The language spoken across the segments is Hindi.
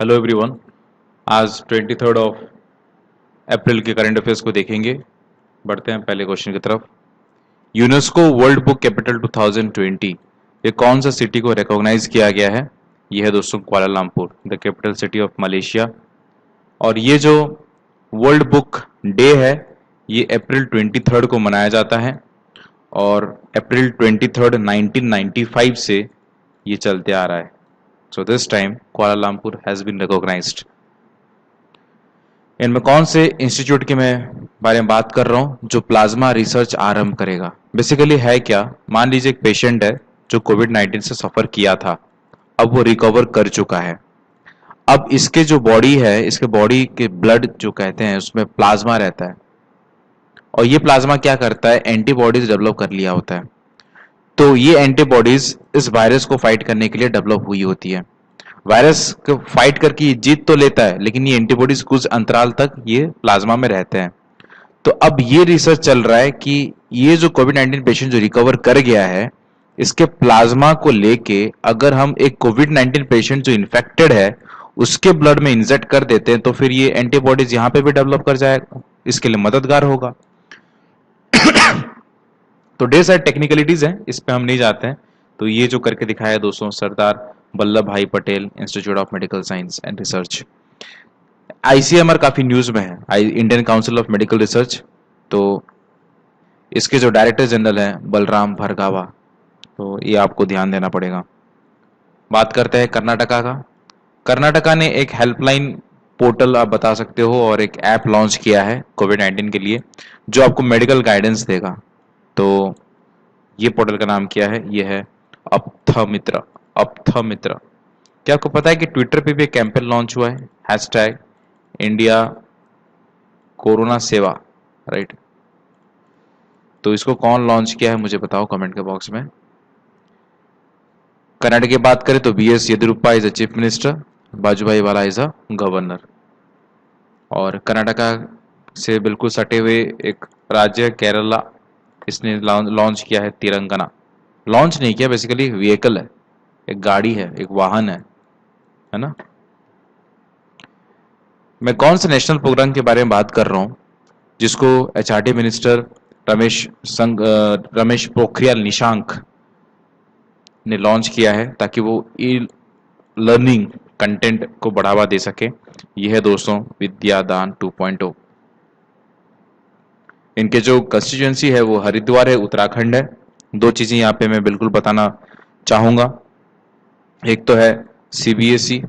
Hello everyone. आज 23 ऑफ अप्रैल के करंट अफेयर्स को देखेंगे। बढ़ते हैं पहले क्वेश्चन की तरफ। यूनेस्को वर्ल्ड बुक कैपिटल 2020 ये कौन सा सिटी को रिकॉग्नाइज किया गया है? ये है दोस्तों Kuala Lumpur, the capital city of Malaysia. और ये जो वर्ल्ड बुक डे है ये अप्रैल 23 को मनाया जाता है और अप्रैल 23 1995 से ये चलते आ रहा है। So this time Kuala Lumpur has been recognized. इनमें कौन से इंस्टीट्यूट के मैं बारे में बात कर रहा हूं जो प्लाज्मा रिसर्च आरंभ करेगा? बेसिकली है क्या, मान लीजिए एक पेशेंट है जो कोविड 19 से सफर किया था, अब वो रिकवर कर चुका है। अब इसके जो बॉडी है, इसके बॉडी के ब्लड जो कहते हैं उसमें प्लाज्मा रहता है और ये प्लाज्मा क्या करता है, एंटीबॉडीज डेवलप कर लिया होता है। तो ये एंटीबॉडीज इस वायरस को फाइट करने के लिए डेवलप हुई होती है। वायरस को फाइट करके ये जीत तो लेता है लेकिन ये एंटीबॉडीज कुछ अंतराल तक ये प्लाज्मा में रहते हैं। तो अब ये रिसर्च चल रहा है कि ये जो कोविड 19 पेशेंट जो रिकवर कर गया है, इसके प्लाज्मा को लेके अगर हम एक कोविड 19 पेशेंट जो इन्फेक्टेड है उसके ब्लड में इंजेक्ट कर देते हैं तो फिर ये एंटीबॉडीज यहां पे भी डेवलप कर जाएगा, इसके लिए मददगार होगा। तो ढेर सारी टेक्निकलिटीज हैं, इस पे हम नहीं जाते हैं। तो ये जो करके दिखाया है दोस्तों सरदार वल्लभ भाई Patel institute of medical science and research. ICMR काफी न्यूज में है, Indian council of medical research. तो इसके जो डायरेक्टर जनरल हैं बलराम भार्गवा, तो ये आपको ध्यान देना पड़ेगा। बात करते हैं कर्नाटका का। कर्नाटका ने एक हेल्पलाइन पोर्टल आप बता सकते हो और एक ऐप लॉन्च किया है कोविड 19 के लिए जो आपको मेडिकल गाइडेंस देगा। तो ये पोर्टल का नाम क्या है? ये है अप्थमित्र। अप्थमित्र। क्या आपको पता है कि ट्विटर पे भी एक कैंपेन लॉन्च हुआ है, हैशटैग इंडिया कोरोना सेवा, राइट? तो इसको कौन लॉन्च किया है मुझे बताओ कमेंट के बॉक्स में। कर्नाटक की बात करें तो BS Yediyurappa is a chief minister, Vajubhai Vala is a governor. और कर्नाटका से बिल्कुल सटे हुए एक राज्य केरला, इसने लॉन्च किया है तिरंगना। लॉन्च नहीं किया, बेसिकली व्हीकल है, एक गाड़ी है, एक वाहन है ना। मैं कौन से नेशनल प्रोग्राम के बारे में बात कर रहा हूं जिसको एचआरडी मिनिस्टर रमेश पोखरियाल निशांक ने लॉन्च किया है ताकि वो ई लर्निंग कंटेंट को बढ़ावा दे सके? यह है दोस्तों विद्यादान 2.0। इनके जो कंस्टिट्यूएंसी है वो हरिद्वार है, उत्तराखंड है। दो चीजें यहाँ पे मैं बिल्कुल बताना चाहूंगा। एक तो है सीबीएसई,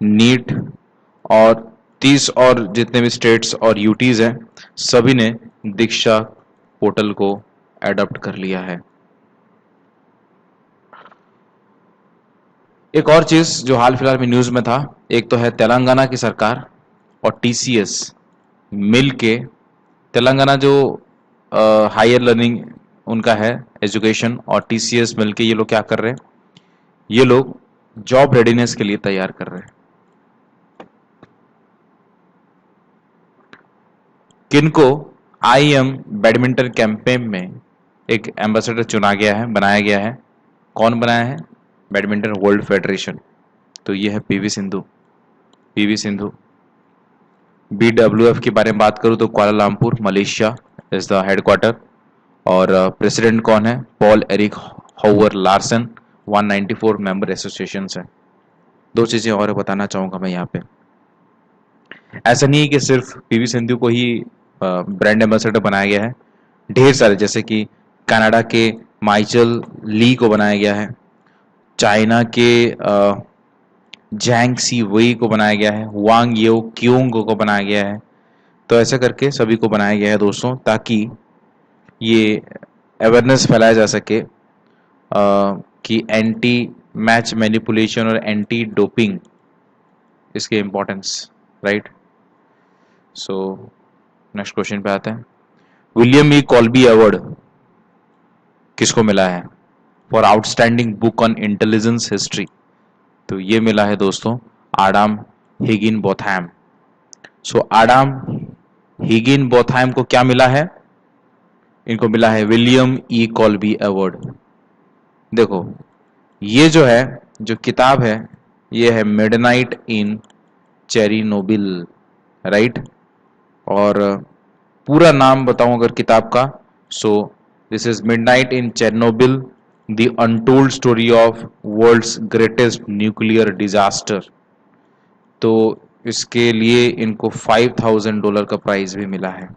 नीट और 30 और जितने भी स्टेट्स और यूटीज हैं सभी ने दीक्षा पोर्टल को एडॉप्ट कर लिया है। एक और चीज जो हाल फिलहाल में न्यूज में था, एक तो है तेलंगाना की सरकार और टीसीएस मिल के, तेलंगाना जो हायर लर्निंग उनका है एजुकेशन और टीसीएस मिलके ये लोग क्या कर रहे हैं, ये लोग जॉब रेडीनेस के लिए तैयार कर रहे हैं। किनको आईएम बैडमिंटन कैंपेन में एक एम्बेसडर चुना गया है, बनाया गया है? कौन बनाया है? Badminton world federation. तो ये है PV Sindhu. PV Sindhu. BWF के बारे में बात करूं तो Kuala Lumpur Malaysia is the headquarter. और प्रेसिडेंट कौन है? Paul Erik Hoyer Larsen. 194 member association है। दो चीजें और बताना चाहूंगा मैं यहाँ पे। ऐसा नहीं है कि सिर्फ पीवी सिंधु को ही ब्रांड एम्बेसडर बनाया गया है, ढेर सारे, जैसे कि कनाडा के माइचल ली को बनाया गया है, चाइना के जैंग सी वई को बनाया गया है, वांग यो क्योंग को बनाया गया है। तो ऐसा करके सभी को बनाया गया है दोस्तों, ताकि ये अवेयरनेस फैलाया जा सके कि एंटी मैच मैनिपुलेशन और एंटी डोपिंग इसके importance, right? So next question पे आते हैं। विलियम ई कॉल्बी अवार्ड किसको मिला है for outstanding book on intelligence history? तो ये मिला है दोस्तों आडाम हिगिन बोथैम। सो आडाम हिगिन बोथैम को क्या मिला है? इनको मिला है विलियम ई कॉल्बी अवार्ड। देखो ये जो है, जो किताब है, ये है मिडनाइट इन चेरिनोबिल, राइट। और पूरा नाम बताऊं अगर किताब का, so this is midnight in Chernobyl, the untold story of world's greatest nuclear disaster. तो इसके लिए इनको $5,000 का प्राइज भी मिला है।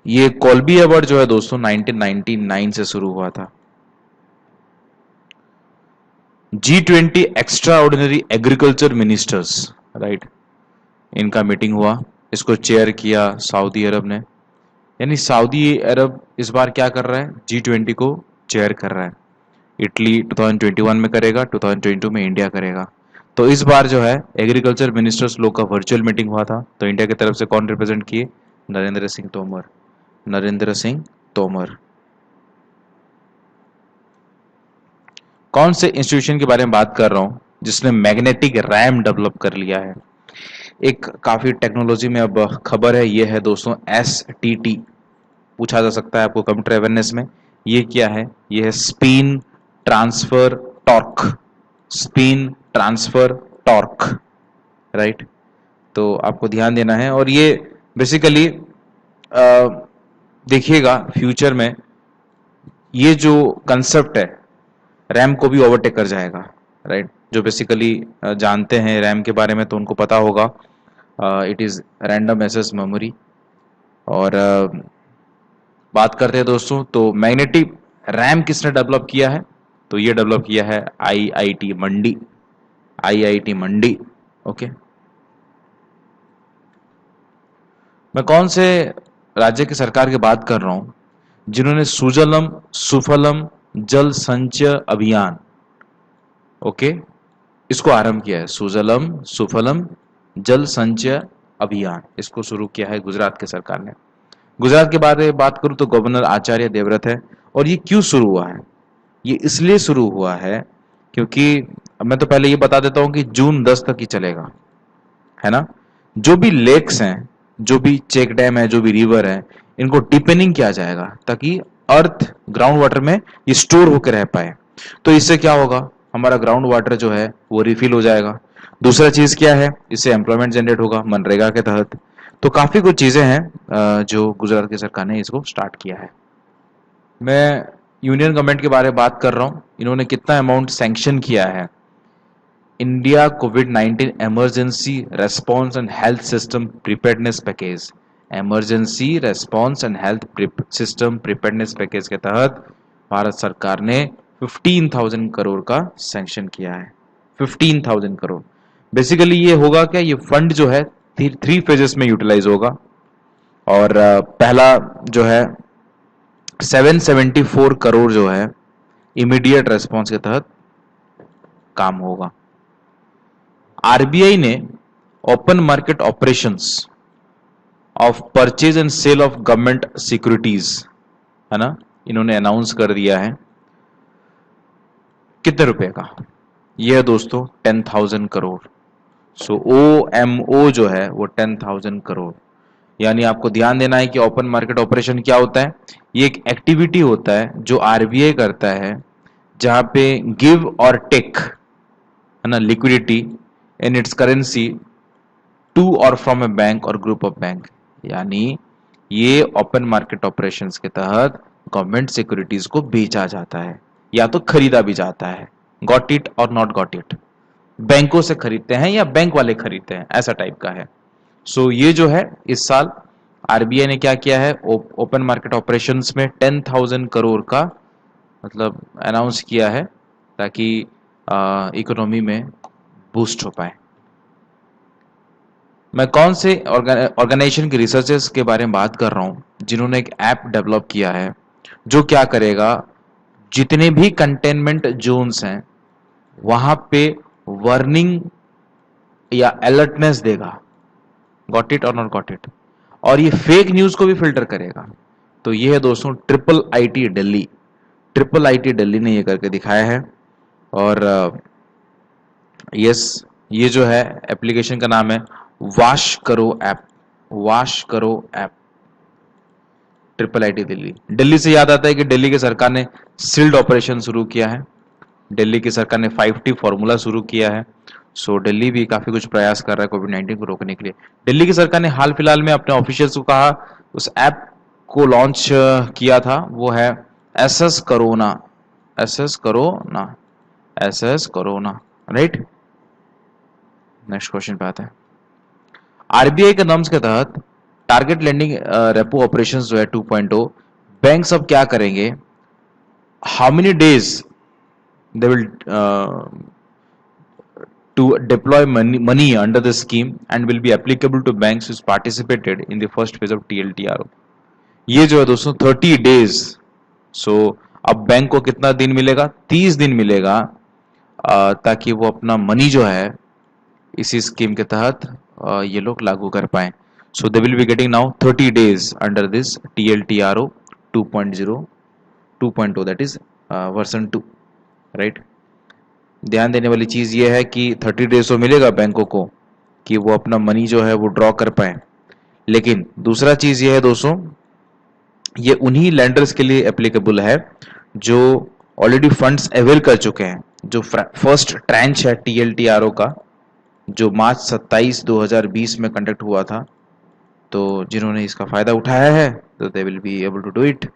ये कॉल्बी अवार्ड जो है दोस्तों 1999 से शुरू हुआ था। G20 extra ordinary agriculture ministers, right, इनका मीटिंग हुआ। इसको चेयर किया सऊदी अरब ने, यानी सऊदी अरब इस बार क्या कर रहा है, G20 को चेयर कर रहा है। इटली 2021 में करेगा, 2022 में इंडिया करेगा। तो इस बार जो है एग्रीकल्चर मिनिस्टर्स लोग का वर्चुअल मीटिंग हुआ था। तो इंडिया की तरफ से कौन रिप्रेजेंट किए, नरेंद्र सिंह तोमर, नरेंद्र सिंह तोमर। कौन से इंस्टीट्यूशन के बारे में बात कर रहा हूं जिसने मैग्नेटिक रैम डेवलप कर लिया है। एक काफी टेक्नोलॉजी में अब खबर है, ये है दोस्तों STT, पूछा जा सकता है आपको कंप्यूटर अवेयरनेस में। ये क्या है, ये है spin transfer torque, spin transfer torque, right. तो आपको ध्यान देना है। और ये बेसिकली देखिएगा फ्यूचर में ये जो कंसेप्ट है रैम को भी ओवरटेक कर जाएगा, राइट। जो बेसिकली जानते हैं रैम के बारे में तो उनको पता होगा, it is random access memory. और बात करते हैं दोस्तों, तो मैग्नेटिक रैम किसने डेवलप किया है, तो ये डेवलप किया है IIT मंडी, IIT मंडी, ओके। मैं कौन से राज्य की सरकार की बात कर रहा हूं जिन्होंने सुजलम सुफलम जल संचय अभियान, ओके, इसको आरंभ किया है। सुजलम सुफलम जल संचय अभियान, इसको शुरू किया है गुजरात की सरकार ने। गुजरात के बारे में बात करूं तो गवर्नर आचार्य देवव्रत है। और ये क्यों शुरू हुआ है, ये इसलिए शुरू हुआ है क्योंकि मैं तो पहले ये बता देता हूं कि जून 10 तक ही चलेगा, है ना। जो भी लेक्स हैं, जो भी चेक डैम है, जो भी रिवर है, इनको डिपेनिंग किया जाएगा ताकि अर्थ ग्राउंड वाटर में ये स्टोर होकर रह पाए। तो इससे क्या होगा, हमारा ग्राउंड वाटर जो है वो रिफिल हो जाएगा। दूसरा चीज क्या है, इससे एम्प्लॉयमेंट जनरेट होगा मनरेगा के तहत। तो काफी कुछ चीजें हैं जो गुजरात की सरकार ने इसको स्टार्ट किया है। मैं यूनियन गवर्नमेंट के बारे में बात कर रहा हूं, इन्होंने कितना अमाउंट सैंक्शन किया है। India covid emergency response and health system preparedness package, emergency response and health system preparedness package के तहत भारत सरकार ने 15,000 करोड़ का सैंक्शन किया है। 15,000 करोड़। बेसिकली ये होगा क्या, ये फंड जो है 3 फेजेस में यूटिलाइज होगा। और पहला जो है 774 करोड़ जो है इमीडिएट रेस्पॉन्स के तहत काम होगा। आरबीआई ने open market operations of purchase and sale of government securities, है ना, इन्होंने अनाउंस कर दिया है। कितने रुपए का, यह है दोस्तों 10,000 करोड़। सो OMO जो है वो 10,000 करोड़। यानी आपको ध्यान देना है कि ओपन मार्केट ऑपरेशन क्या होता है, ये एक एक्टिविटी होता है जो आरबीआई करता है जहां पे गिव और टेक, है ना, liquidity in its currency to और फ्रॉम ए बैंक और ग्रुप ऑफ बैंक। यानी ये ओपन मार्केट ऑपरेशंस के तहत गवर्नमेंट सिक्योरिटीज को बेचा जाता है या तो खरीदा भी जाता है, गॉट इट और नॉट गॉट इट, बैंकों से खरीदते हैं या बैंक वाले खरीदते हैं, ऐसा टाइप का है। सो ये जो है इस साल आरबीआई ने क्या किया है, ओपन मार्केट ऑपरेशंस में 10,000 करोड़ का मतलब अनाउंस किया है ताकि इकोनॉमी में बूस्ट हो पाए। मैं कौन से ऑर्गेनाइजेशन के रिसर्चर्स के बारे में बात कर रहा हूं जिन्होंने एक ऐप डेवलप किया है जो क्या करेगा, जितने भी कंटेनमेंट जोन्स हैं वहां पे वार्निंग या अलर्टनेस देगा, गॉट इट और नॉट गॉट इट, और ये फेक न्यूज को भी फिल्टर करेगा। तो ये है दोस्तों IIIT दिल्ली, IIIT दिल्ली ने ये करके दिखाया है। और यस, ये जो है एप्लीकेशन का नाम है वाश करो ऐप, वाश करो ऐप, IIIT दिल्ली। दिल्ली से याद आता है कि दिल्ली की सरकार ने सील्ड ऑपरेशन शुरू किया है, दिल्ली की सरकार ने 5T फॉर्मूला शुरू किया है। सो दिल्ली भी काफी कुछ प्रयास कर रहा है कोविड-19 को रोकने के लिए। दिल्ली की सरकार ने हाल फिलहाल में अपने ऑफिशियल्स को कहा, उस ऐप को लॉन्च किया था, वो है SS corona, SS corona, SS corona, right. Next question पे आते हैं। आरबीआई के नॉर्म्स के तहत टारगेट लेंडिंग रेपो ऑपरेशंस जो है 2.0, बैंक्स अब क्या करेंगे, how many days they will to deploy money under the scheme and will be applicable to banks which participated in the first phase of TLTRO। ये जो है दोस्तों 30 डेज। सो अब बैंक को कितना दिन मिलेगा, 30 दिन मिलेगा, ताकि वो अपना मनी जो है इसी स्कीम के तहत ये लोग लागू कर पाए। So they will be getting now 30 days under this TLTRO 2.0, 2.0 that is version 2, right. ध्यान देने वाली चीज ये है कि 30 डेज तो मिलेगा बैंकों को कि वो अपना मनी जो है वो ड्रॉ कर पाए, लेकिन दूसरा चीज ये है दोस्तों, ये उन्हीं लैंडर्स के लिए एप्लीकेबल है जो ऑलरेडी फंड्स अवेल कर चुके हैं। जो फर्स्ट ट्रांच है TLTRO का, जो मार्च 27 2020 में कंडक्ट हुआ था, तो जिन्होंने इसका फायदा उठाया है तो they will be able to do it.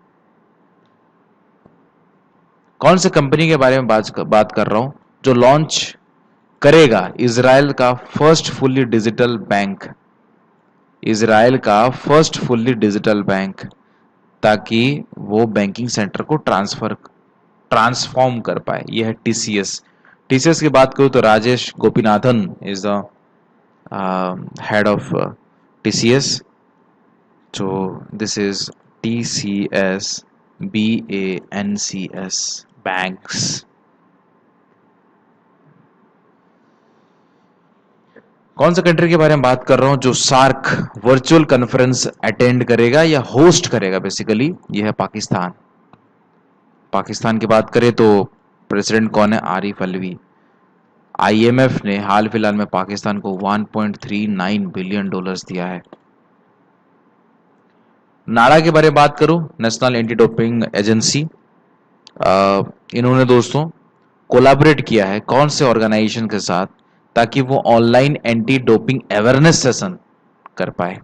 कौन से कंपनी के बारे में बात कर रहा हूं जो लॉन्च करेगा इजराइल का first fully digital bank, Israel का फर्स्ट फुल्ली डिजिटल बैंक, ताकि वो बैंकिंग सेक्टर को ट्रांसफॉर्म कर पाए। यह है टीसीएस। टीसीएस की बात करूं तो Rajesh Gopinathan is the head of TCS. So this is TCS BANCS banks. कौन सा कंट्री के बारे में बात कर रहा हूं जो सार्क वर्चुअल कॉन्फ्रेंस अटेंड करेगा या होस्ट करेगा, बेसिकली यह है पाकिस्तान। पाकिस्तान की बात करें तो प्रेसिडेंट कौन है, आरिफ अलवी। IMF ने हाल फिलहाल में पाकिस्तान को $1.39 बिलियन दिया है। नाडा के बारे में बात करूं, नेशनल एंटी डोपिंग एजेंसी, इन्होंने दोस्तों कोलैबोरेट किया है कौन से ऑर्गेनाइजेशन के साथ, ताकि वो online anti doping awareness session कर पाए।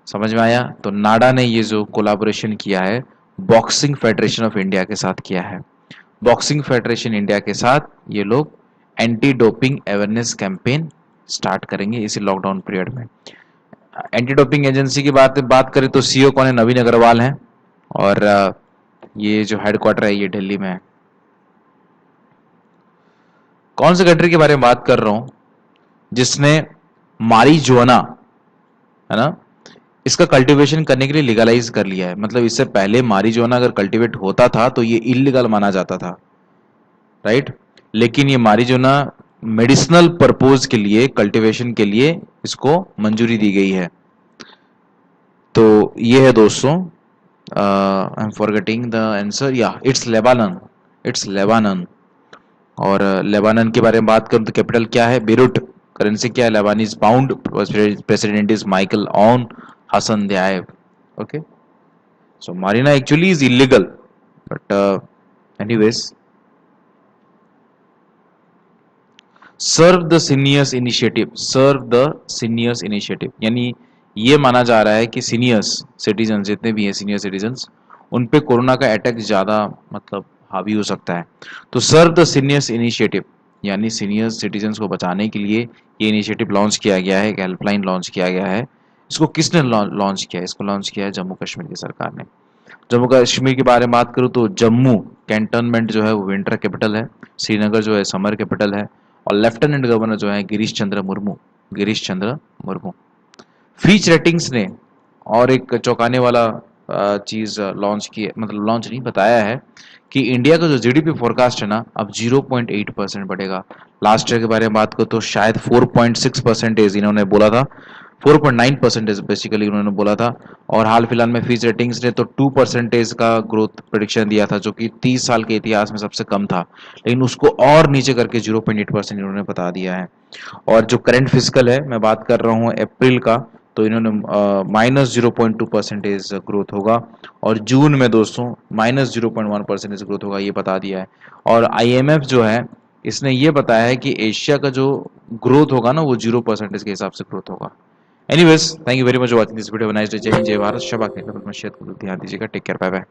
समझ में आया? तो नाडा ने ये जो कोलैबोरेशन किया है बॉक्सिंग फेडरेशन ऑफ इंडिया के साथ किया है। बॉक्सिंग फेडरेशन इंडिया के साथ ये लोग anti doping awareness campaign start करेंगे इसी लॉकडाउन पीरियड में। एंटी डोपिंग एजेंसी की बात करें तो सीईओ कौन है, नवीन अग्रवाल हैं, और ये जो हेडक्वार्टर है ये दिल्ली में है। कौन से कंट्री के बारे में बात कर रहा हूं जिसने मारीजुआना, है ना, इसका कल्टीवेशन करने के लिए लीगलाइज कर लिया है। मतलब इससे पहले मारीजुआना अगर कल्टीवेट होता था तो ये इलीगल माना जाता था, राइट। लेकिन ये मारीजुआना मेडिसिनल पर्पज के लिए, कल्टीवेशन के लिए इसको मंजूरी दी गई है। तो ये है दोस्तों, I am forgetting the answer, या इट्स लेबानन, इट्स लेबानन। और लेबानन के बारे में बात करूं तो कैपिटल क्या है, बेरूट। करेंसी क्या है, Lebanese pound. President is Michael Aoun Hassan Diab. Okay, so Marina actually is illegal, but anyways. Serve the seniors initiative, serve the seniors initiative, यानी ये माना जा रहा है कि सीनियर्स सिटीजन जितने भी हैं, सीनियर सिटीजन्स, उन पे कोरोना का अटैक ज्यादा मतलब हावी हो सकता है। तो सर्व द सीनियर्स इनिशिएटिव, यानी सीनियर सिटीजन्स को बचाने के लिए ये इनिशिएटिव लॉन्च किया गया है, एक हेल्पलाइन लॉन्च किया गया है। इसको किसने लॉन्च किया है? इसको लॉन्च किया है जम्मू कश्मीर की सरकार ने। जम्मू कश्मीर के बारे में बात करूँ तो जम्मू कैंटोनमेंट जो है वो विंटर कैपिटल है, श्रीनगर जो है समर कैपिटल है, और लेफ्टिनेंट गवर्नर जो है गिरीश चंद्र मुर्मू, गिरीश चंद्र मुर्मू। फीच रेटिंग्स ने और एक चौंकाने वाला चीज लॉन्च की, मतलब लॉन्च नहीं, बताया है कि इंडिया का जो जीडीपी फोरकास्ट है ना, अब 0.8% बढ़ेगा। लास्ट ईयर के बारे में बात करो तो शायद 4.6% इन्होंने बोला था, 4.9% बेसिकली उन्होंने बोला था। और हाल फिलहाल में फीच रेटिंग्स ने तो 2% का ग्रोथ प्रेडिक्शन दिया था, जो कि 30 साल के इतिहास में सबसे कम था, लेकिन उसको और नीचे करके 0.8% इन्होंने बता दिया है। और जो करंट फिजिकल है, मैं बात कर रहा हूँ अप्रैल का, तो इन्होंने -0.2% ग्रोथ होगा, और जून में दोस्तों -0.1% ग्रोथ होगा, ये बता दिया है। और IMF जो है इसने ये बताया है कि एशिया का जो ग्रोथ होगा ना वो 0% के हिसाब से ग्रोथ होगा। Anyways, thank you very much watching this video. Nice day. जय हिंद, जय भारत। शबा के ध्यान दीजिएगा। Take care, bye bye.